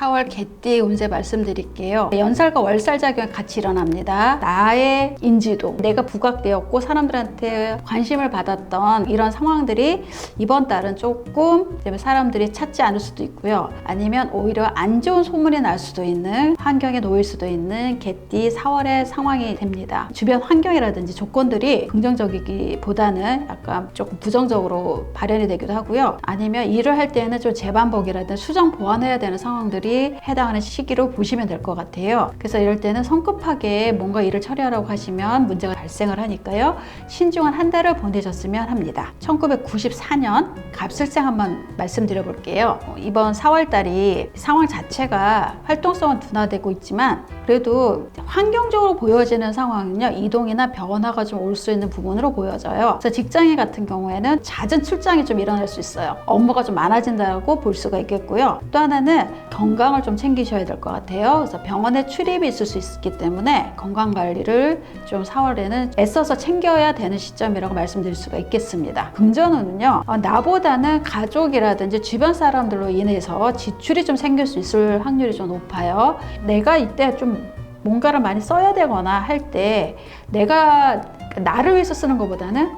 4월 개띠 운세 말씀드릴게요. 연살과 월살 작용이 같이 일어납니다. 나의 인지도, 내가 부각되었고 사람들한테 관심을 받았던 이런 상황들이 이번 달은 조금 사람들이 찾지 않을 수도 있고요. 아니면 오히려 안 좋은 소문이 날 수도 있는, 환경에 놓일 수도 있는 개띠 4월의 상황이 됩니다. 주변 환경이라든지 조건들이 긍정적이기보다는 약간 조금 부정적으로 발현이 되기도 하고요. 아니면 일을 할 때는 좀 재반복이라든지 수정 보완해야 되는 상황들이 해당하는 시기로 보시면 될 것 같아요. 그래서 이럴 때는 성급하게 뭔가 일을 처리하라고 하시면 문제가 발생을 하니까요. 신중한 한 달을 보내셨으면 합니다. 1994년 갑술생 한번 말씀드려 볼게요. 이번 4월 달이 상황 자체가 활동성은 둔화되고 있지만 그래도 환경적으로 보여지는 상황은요, 이동이나 변화가 좀 올 수 있는 부분으로 보여져요. 그래서 직장인 같은 경우에는 잦은 출장이 좀 일어날 수 있어요. 업무가 좀 많아진다고 볼 수가 있겠고요. 또 하나는 건강을 좀 챙기셔야 될 것 같아요. 그래서 병원에 출입이 있을 수 있기 때문에 건강 관리를 좀 4월에는 애써서 챙겨야 되는 시점이라고 말씀드릴 수가 있겠습니다. 금전운은요, 나보다는 가족이라든지 주변 사람들로 인해서 지출이 좀 생길 수 있을 확률이 좀 높아요. 내가 이때 좀 뭔가를 많이 써야 되거나 할 때 내가 나를 위해서 쓰는 것보다는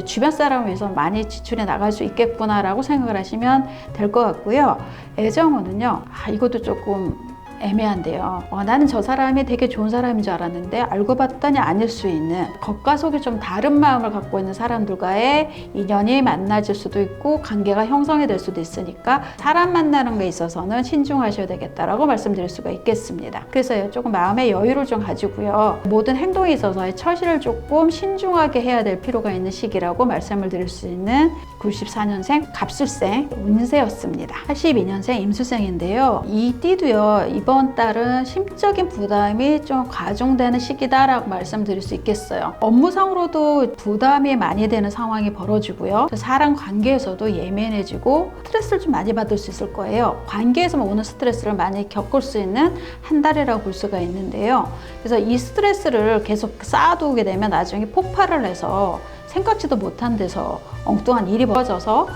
주변 사람을 위해서 많이 지출이 나갈 수 있겠구나라고 생각을 하시면 될 것 같고요. 애정운은요, 이것도 조금 애매한데요. 나는 저 사람이 되게 좋은 사람인 줄 알았는데 알고 봤더니 아닐 수 있는, 겉과 속이 좀 다른 마음을 갖고 있는 사람들과의 인연이 만나질 수도 있고 관계가 형성이 될 수도 있으니까 사람 만나는 게 있어서는 신중하셔야 되겠다라고 말씀드릴 수가 있겠습니다. 그래서 조금 마음의 여유를 좀 가지고요. 모든 행동에 있어서의 처신을 조금 신중하게 해야 될 필요가 있는 시기라고 말씀을 드릴 수 있는 94년생 갑술생 운세였습니다. 82년생 임술생인데요. 이 띠도요, 이번 달은 심적인 부담이 좀 가중되는 시기다라고 말씀드릴 수 있겠어요. 업무상으로도 부담이 많이 되는 상황이 벌어지고요. 사람 관계에서도 예민해지고 스트레스를 좀 많이 받을 수 있을 거예요. 관계에서 오는 스트레스를 많이 겪을 수 있는 한 달이라고 볼 수가 있는데요. 그래서 이 스트레스를 계속 쌓아두게 되면 나중에 폭발을 해서 생각지도 못한 데서 엉뚱한 일이 벌어져서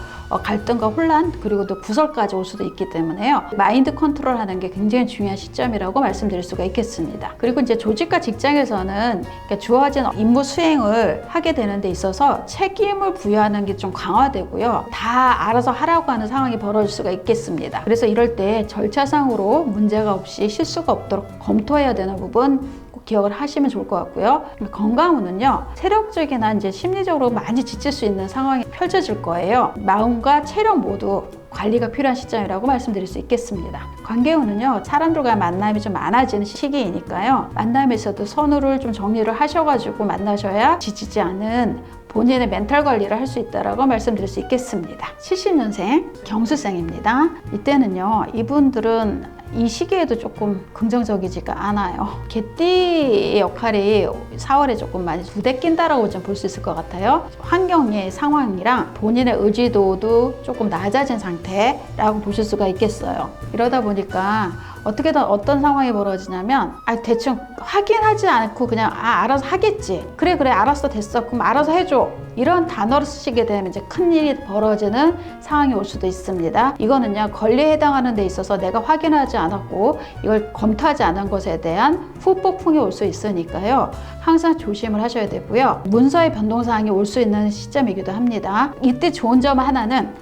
갈등과 혼란, 그리고 또 구설까지 올 수도 있기 때문에요. 마인드 컨트롤 하는 게 굉장히 중요한 시점이라고 말씀드릴 수가 있겠습니다. 그리고 이제 조직과 직장에서는 주어진 임무 수행을 하게 되는 데 있어서 책임을 부여하는 게 좀 강화되고요. 다 알아서 하라고 하는 상황이 벌어질 수가 있겠습니다. 그래서 이럴 때 절차상으로 문제가 없이 실수가 없도록 검토해야 되는 부분 꼭 기억을 하시면 좋을 것 같고요. 건강운은요, 체력적이나 이제 심리적으로 많이 지칠 수 있는 상황이 펼쳐질 거예요. 마음과 체력 모두 관리가 필요한 시점이라고 말씀드릴 수 있겠습니다. 관계운은요, 사람들과의 만남이 좀 많아지는 시기이니까요. 만남에서도 선후를 좀 정리를 하셔가지고 만나셔야 지치지 않은 본인의 멘탈 관리를 할 수 있다고 말씀드릴 수 있겠습니다. 70년생 경술생입니다. 이때는요, 이분들은 이 시기에도 조금 긍정적이지가 않아요. 개띠의 역할이 4월에 조금 많이 부대낀다라고 좀 볼 수 있을 것 같아요. 환경의 상황이랑 본인의 의지도도 조금 낮아진 상태라고 보실 수가 있겠어요. 이러다 보니까 어떻게든 어떤 상황이 벌어지냐면 대충 확인하지 않고 그냥 알아서 하겠지, 그래 알았어 됐어 그럼 알아서 해줘, 이런 단어를 쓰시게 되면 이제 큰일이 벌어지는 상황이 올 수도 있습니다. 이거는요, 권리에 해당하는 데 있어서 내가 확인하지 않았고 이걸 검토하지 않은 것에 대한 후폭풍이 올 수 있으니까요, 항상 조심을 하셔야 되고요. 문서의 변동사항이 올 수 있는 시점이기도 합니다. 이때 좋은 점 하나는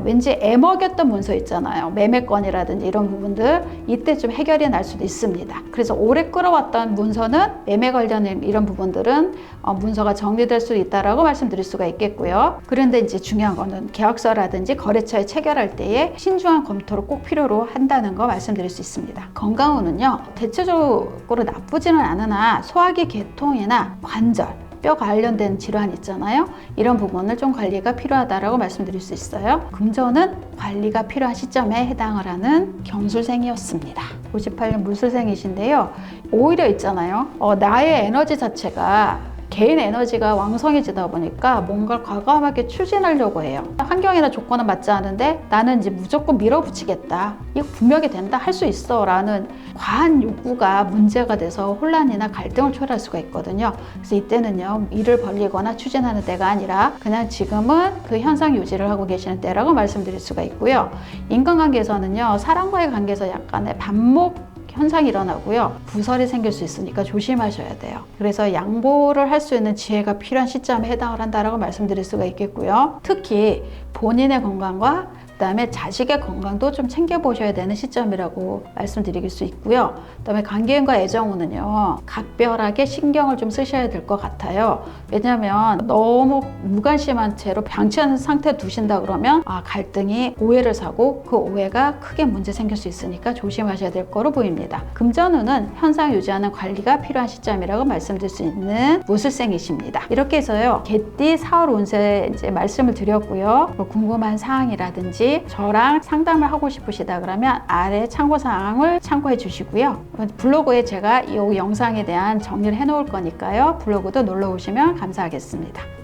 왠지 애먹였던 문서 있잖아요. 매매건이라든지 이런 부분들 이때 좀 해결이 날 수도 있습니다. 그래서 오래 끌어왔던 문서는 매매 관련 이런 부분들은 문서가 정리될 수 있다라고 말씀드릴 수가 있겠고요. 그런데 이제 중요한 거는 계약서라든지 거래처에 체결할 때에 신중한 검토를 꼭 필요로 한다는 거 말씀드릴 수 있습니다. 건강운은요, 대체적으로 나쁘지는 않으나 소화기 계통이나 관절, 뼈 관련된 질환 있잖아요. 이런 부분을 좀 관리가 필요하다라고 말씀드릴 수 있어요. 금전은 관리가 필요한 시점에 해당을 하는 경술생이었습니다. 58년 물술생이신데요. 오히려 있잖아요. 나의 에너지 자체가 개인 에너지가 왕성해지다 보니까 뭔가를 과감하게 추진하려고 해요. 환경이나 조건은 맞지 않은데 나는 이제 무조건 밀어붙이겠다. 이거 분명히 된다. 할 수 있어. 라는 과한 욕구가 문제가 돼서 혼란이나 갈등을 초래할 수가 있거든요. 그래서 이때는요, 일을 벌리거나 추진하는 때가 아니라 그냥 지금은 그 현상 유지를 하고 계시는 때라고 말씀드릴 수가 있고요. 인간관계에서는요, 사람과의 관계에서 약간의 반목 현상이 일어나고요. 구설이 생길 수 있으니까 조심하셔야 돼요. 그래서 양보를 할 수 있는 지혜가 필요한 시점에 해당을 한다라고 말씀드릴 수가 있겠고요. 특히 본인의 건강과 그다음에 자식의 건강도 좀 챙겨보셔야 되는 시점이라고 말씀드릴 수 있고요. 그다음에 관계인과 애정운은요, 각별하게 신경을 좀 쓰셔야 될 것 같아요. 왜냐하면 너무 무관심한 채로 방치하는 상태에 두신다 그러면 갈등이 오해를 사고 그 오해가 크게 문제 생길 수 있으니까 조심하셔야 될 거로 보입니다. 금전운은 현상 유지하는 관리가 필요한 시점이라고 말씀드릴 수 있는 무술생이십니다. 이렇게 해서요, 개띠 4월 운세 이제 말씀을 드렸고요. 뭐 궁금한 사항이라든지 저랑 상담을 하고 싶으시다 그러면 아래 참고사항을 참고해 주시고요. 블로그에 제가 이 영상에 대한 정리를 해 놓을 거니까요. 블로그도 놀러 오시면 감사하겠습니다.